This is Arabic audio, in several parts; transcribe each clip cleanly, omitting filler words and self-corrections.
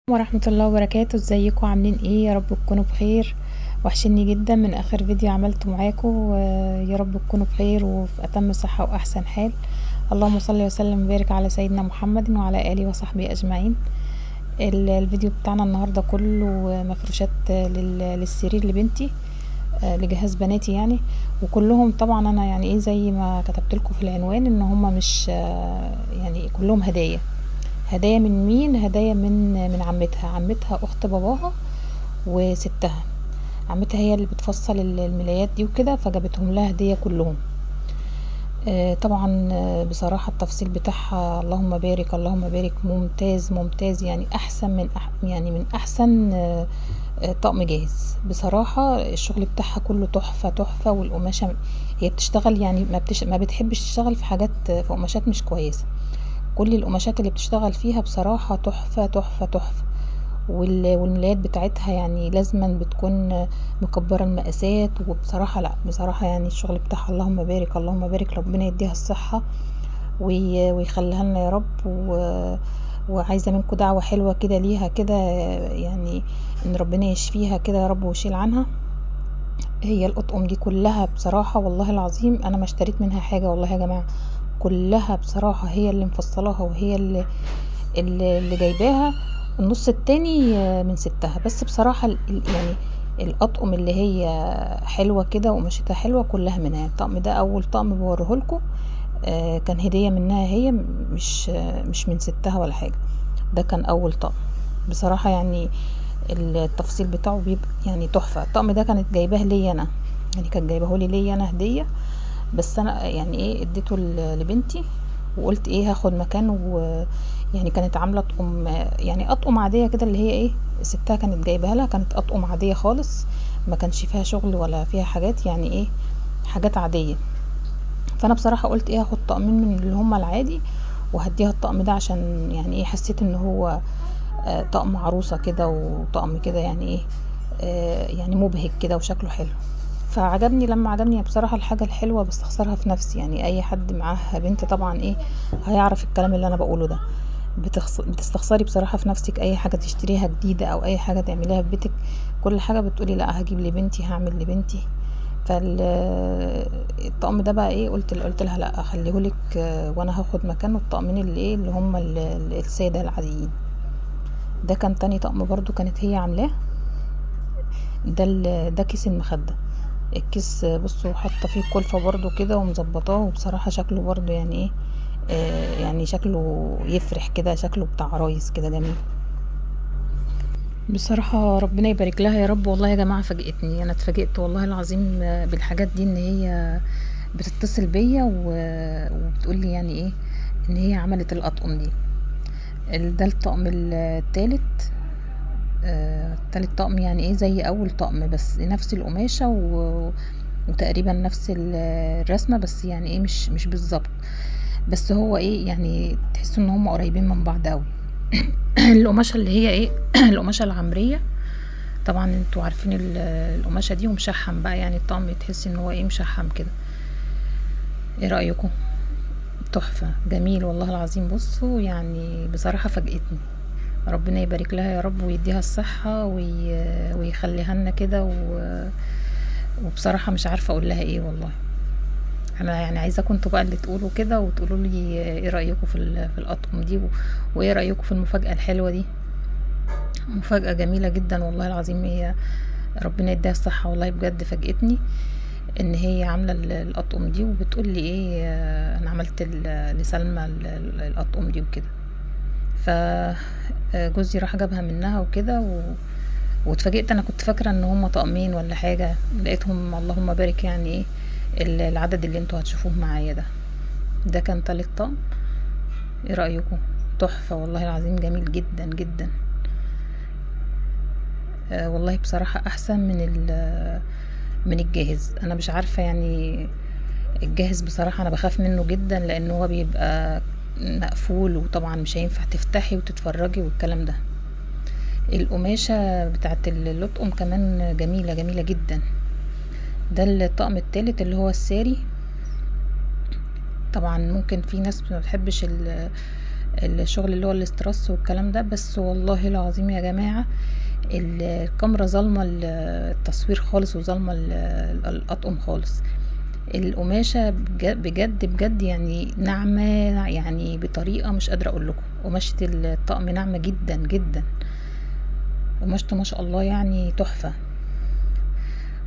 ورحمة الله وبركاته. ازيكم عاملين ايه؟ يا رب تكونوا بخير. وحشني جدا من اخر فيديو عملته معاكم، يا رب تكونوا بخير وفي اتم صحة واحسن حال. اللهم صل وسلم وبارك على سيدنا محمد وعلى اله وصحبه اجمعين. الفيديو بتاعنا النهاردة كله مفروشات للسرير لبنتي، لجهاز بناتي يعني. وكلهم طبعا انا يعني ايه زي ما كتبت لكم في العنوان ان هما مش يعني كلهم هدايا. هدايا من مين؟ هدايا من عمتها اخت باباها وستها. عمتها هي اللي بتفصل الملايات دي وكده، فجابتهم لها هدية كلهم. طبعا بصراحة التفصيل بتاعها اللهم بارك اللهم بارك، ممتاز ممتاز، يعني احسن من احسن طقم جاهز. بصراحة الشغل بتاعها كله تحفة تحفة. والقماشة هي بتشتغل يعني ما بتحبش تشتغل في حاجات، في قماشات مش كويسة. كل القماشات اللي بتشتغل فيها بصراحة تحفة تحفة تحفة. والملايات بتاعتها يعني لازما بتكون مكبرة المقاسات. وبصراحة لا، بصراحة يعني الشغل بتاعها اللهم بارك اللهم بارك، ربنا يديها الصحة ويخليها لنا يا رب. وعايزة منكم دعوة حلوة كده ليها كده، يعني ان ربنا يشفيها كده يا رب ويشيل عنها. هي الأطقم دي كلها بصراحة والله العظيم انا ما اشتريت منها حاجة والله يا جماعة. كلها بصراحة هي اللي مفصلاها وهي اللي جايباها. النص التاني من ستها. بس بصراحة يعني الأطقم اللي هي حلوة كده وقماشتها حلوة كلها منها. الطقم ده أول طقم بوريهولكوا، كان هدية منها هي، مش من ستها ولا حاجة. ده كان أول طقم. بصراحة يعني التفصيل بتاعه بيبقى يعني تحفة. الطقم ده كانت جايباه ليا أنا، يعني كانت جايباهولي ليا أنا هدية. بس انا يعني ايه اديته لبنتي وقلت ايه هاخد مكانه. يعني كانت عامله اطقم، يعني اطقم عاديه كده اللي هي ايه ستها كانت جايبها لها. كانت اطقم عاديه خالص، ما كانش فيها شغل ولا فيها حاجات، يعني ايه حاجات عاديه. فانا بصراحه قلت ايه هاخد طقمين من اللي هما العادي وهديها الطقم ده، عشان يعني ايه حسيت ان هو طقم عروسه كده وطقم كده يعني ايه يعني مبهج كده وشكله حلو. فعجبني لما عجبني بصراحة الحاجة الحلوة بستخسرها في نفسي. يعني اي حد معاه بنت طبعا ايه هيعرف الكلام اللي انا بقوله ده. بتستخسري بصراحة في نفسك اي حاجة تشتريها جديدة او اي حاجة تعمليها في بيتك. كل حاجة بتقولي لا هجيب لبنتي هعمل لبنتي. فالطقم ده بقى ايه قلت لها لا اخليهولك، وانا هاخد مكانه الطقمين اللي ايه اللي هم السادة العاديين. ده كان تاني طقم برضو كانت هي عاملاه. ده كيس المخدة. الكيس بصوا حاطه فيه كلفة برضو كده ومظبطاه، وبصراحة شكله برضو يعني ايه يعني شكله يفرح كده، شكله بتاع عرايس كده جميل. بصراحة ربنا يبارك لها يا رب. والله يا جماعة فاجئتني، انا اتفاجئت والله العظيم بالحاجات دي، ان هي بتتصل بيا وبتقول لي يعني ايه ان هي عملت الاطقم دي. ده الطقم التالت. تالت طقم يعني ايه زي اول طقم، بس نفس القماشة وتقريبا نفس الرسمة، بس يعني ايه مش بالظبط. بس هو ايه يعني تحسوا ان هم قريبين من بعض قوي. القماشة اللي هي ايه القماشة العمرية. طبعا انتوا عارفين القماشة دي ومشحم بقى، يعني الطقم تحس ان هو ايه مشحم كده. ايه رأيكم؟ تحفة جميل والله العظيم. بصوا يعني بصراحة فاجئتني. ربنا يبارك لها يا رب ويديها الصحة ويخليها لنا كده وبصراحة مش عارفة اقول لها ايه والله. انا يعني عايزاكم انتوا بقى اللي تقولوا كده وتقولوا لي ايه رأيكم في الاطقم دي وايه رأيكم في المفاجأة الحلوة دي. مفاجأة جميلة جدا والله العظيم. هي ربنا يديها الصحة والله بجد فاجئتني ان هي عاملة الاطقم دي وبتقول لي ايه انا عملت لسلمى الاطقم دي وكده. فجوزي راح جابها منها وكده واتفاجئت. انا كنت فاكره ان هما طقمين ولا حاجه، لقيتهم اللهم بارك يعني ايه العدد اللي انتوا هتشوفوه معايا ده. ده كان تالت طقم. ايه رايكم؟ تحفه والله العظيم جميل جدا جدا. والله بصراحه احسن من الجاهز. انا مش عارفه يعني الجاهز بصراحه انا بخاف منه جدا، لان هو بيبقى مقفول وطبعا مش هينفع تفتحي وتتفرجي والكلام ده. القماشة بتاعت اللطقم كمان جميلة جميلة جدا. ده الطقم التالت اللي هو الساري. طبعا ممكن في ناس ما بتحبش الشغل اللي هو الاسترس والكلام ده. بس والله العظيم يا جماعة الكاميرا ظالمة التصوير خالص، وظالمة الأطقم خالص. القماشة بجد بجد يعني ناعمة، يعني بطريقة مش قادرة اقول لكم. قماشة الطقم ناعمة جدا جدا، قماشته ما شاء الله يعني تحفة.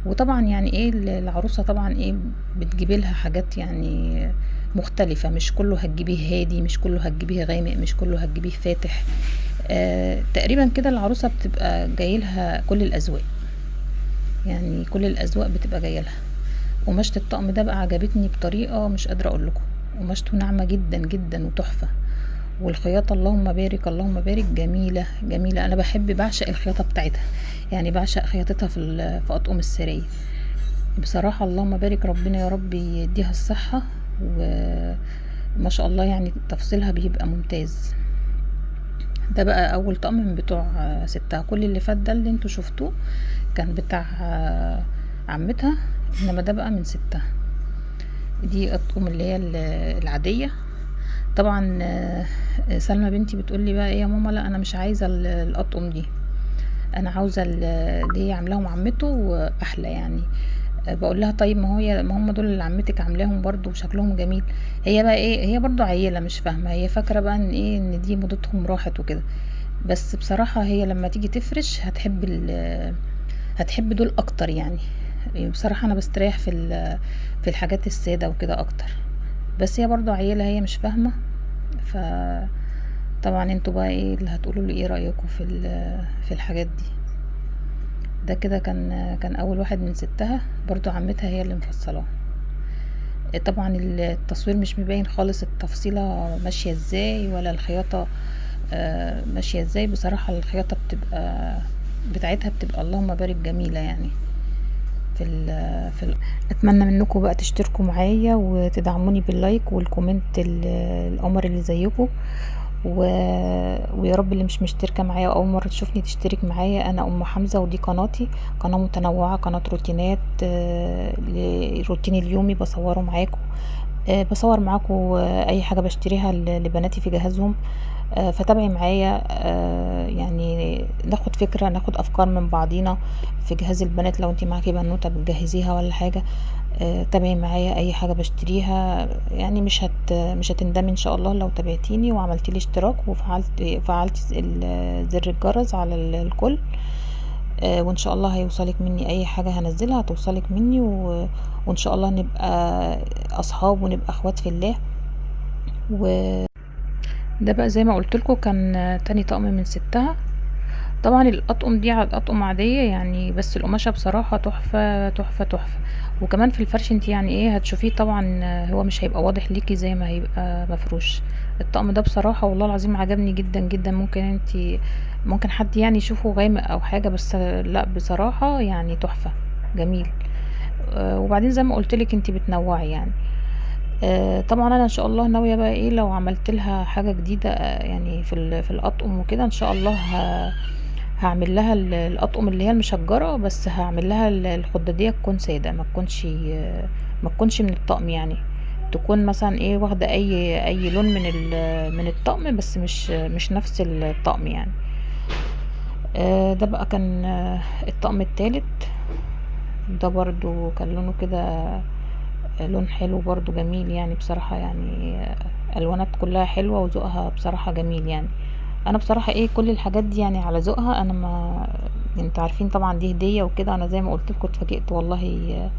وطبعا يعني ايه العروسة طبعا ايه بتجيبي لها حاجات يعني مختلفة، مش كله هتجيبيه هادي، مش كله هتجيبيه غامق، مش كله هتجيبيه فاتح. تقريبا كده العروسة بتبقى جايلها كل الأذواق، يعني كل الأذواق بتبقى جايلها. قماشة الطقم ده بقى عجبتني بطريقة مش قادرة اقول لكم. قماشته ناعمة جدا جدا وتحفة، والخياطة اللهم بارك اللهم بارك جميلة جميلة. انا بعشق الخياطة بتاعتها، يعني بعشق خياطتها في اطقم السرية بصراحة. اللهم بارك، ربنا يا رب يديها الصحة، وما شاء الله يعني تفصيلها بيبقى ممتاز. ده بقى اول طقم من بتوع ستها. كل اللي فات ده اللي انتوا شفتوه كان بتاع عمتها، انما ده بقى من ستها. دي اطقم اللي هي العادية. طبعا سلمى بنتي بتقولي بقى ايه يا ماما، لا انا مش عايزة الاطقم دي، انا عاوزة اللي هي عاملاهم عمته احلى يعني. بقول لها طيب ما هم دول اللي عمتك عاملاهم برضو وشكلهم جميل. هي بقى ايه، هي برضو عيلة مش فاهمة، هي فاكرة بقى ان ايه ان دي موضتهم راحت وكده. بس بصراحة هي لما تيجي تفرش هتحب دول اكتر يعني. بصراحة انا بستريح في الحاجات السادة وكده اكتر. بس هي برضو عيلة، هي مش فاهمة. ف طبعا انتوا بقى ايه اللي هتقولوا لي ايه رأيكم في الحاجات دي. ده كده كان اول واحد من ستها، برضو عمتها هي اللي مفصلاه. طبعا التصوير مش مبين خالص التفصيلة ماشية ازاي، ولا الخياطة ماشية ازاي. بصراحة الخياطة بتاعتها بتبقى اللهم بارك جميلة يعني. اتمنى منكم بقى تشتركوا معايا وتدعموني باللايك والكومنت القمر اللي زيكم. ويا رب اللي مش مشتركه معايا اول مره تشوفني تشترك معايا. انا ام حمزه، ودي قناتي، قناه متنوعه، قناه روتينات، الروتين اليومي بصوره معاكم. بصور معاكم اي حاجه بشتريها لبناتي في جهازهم. فتابعي معايا، يعني ناخد فكره، ناخد افكار من بعضينا في جهاز البنات. لو انتي معاكي بنوته بتجهزيها ولا حاجه، تابعي معايا اي حاجه بشتريها، يعني مش هتندمي ان شاء الله لو تابعتيني وعملتي لي اشتراك وفعلتي زر الجرس على الكل. وان شاء الله هيوصلك مني اي حاجه هنزلها، هتوصلك مني وان شاء الله نبقى اصحاب ونبقى اخوات في الله. ده بقى زي ما قلت لكم كان تاني طقم من ستها. طبعا الاطقم دي اطقم عاديه يعني، بس القماشه بصراحه تحفه تحفه تحفه. وكمان في الفرش انت يعني ايه هتشوفيه طبعا، هو مش هيبقى واضح ليكي زي ما هيبقى مفروش. الطقم ده بصراحه والله العظيم عجبني جدا جدا. ممكن حد يعني يشوفه غامق او حاجه، بس لا بصراحه يعني تحفه جميل. وبعدين زي ما قلت لك انت بتنوعي يعني. طبعا انا ان شاء الله ناويه بقى ايه لو عملت لها حاجه جديده، يعني في الاطقم وكده ان شاء الله هعمل لها الاطقم اللي هي المشجره، بس هعمل لها الخداديه تكون ساده، ما تكونش من الطقم يعني. تكون مثلا ايه واخده اي لون من الطقم، بس مش نفس الطقم يعني. ده بقى كان الطقم الثالث. ده برضو كان لونه كده لون حلو برضو جميل يعني بصراحة يعني. الوانات كلها حلوة وذوقها بصراحة جميل يعني. انا بصراحة ايه كل الحاجات دي يعني على ذوقها. انا ما انتوا عارفين طبعا دي هدية وكده. انا زي ما قلت لكم اتفاجئت والله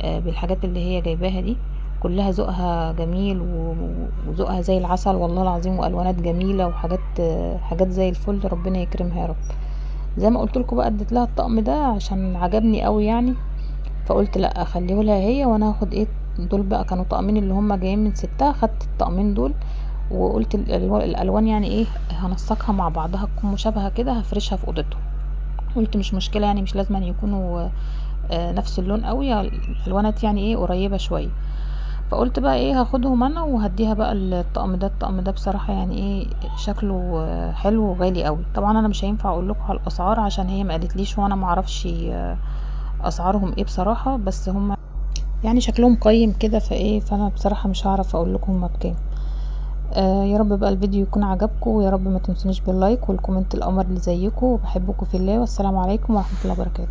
بالحاجات اللي هي جايباها دي، كلها ذوقها جميل وذوقها زي العسل والله العظيم، والوانات جميلة وحاجات حاجات زي الفل. ربنا يكرمها يا رب. زي ما قلت لكم بقى اديت لها الطقم ده عشان عجبني قوي يعني، فقلت لا اخليه لها هي، وانا هاخد ايه دول بقى كانوا طقمين اللي هم جايين من ستها. خدت الطقمين دول وقلت الالوان يعني ايه هنسقها مع بعضها تكون مشابهه كده، هفرشها في اوضتهم. قلت مش مشكله يعني، مش لازم أن يكونوا نفس اللون قوي، الالوانات يعني ايه قريبه شويه. فقلت بقى ايه هاخدهم انا وهديها بقى الطقم ده بصراحه يعني ايه شكله حلو وغالي قوي. طبعا انا مش هينفع اقول لكم على الاسعار عشان هي ما قالتليش وانا ما اعرفش اسعارهم ايه بصراحه، بس هم يعني شكلهم قيم كده فايه، فانا بصراحه مش هعرف اقول لكم هما بكام. يا رب بقى الفيديو يكون عجبكم، ويا رب ما تنسونيش باللايك والكومنت القمر اللي زيكم، وبحبكم في الله، والسلام عليكم ورحمة الله وبركاته.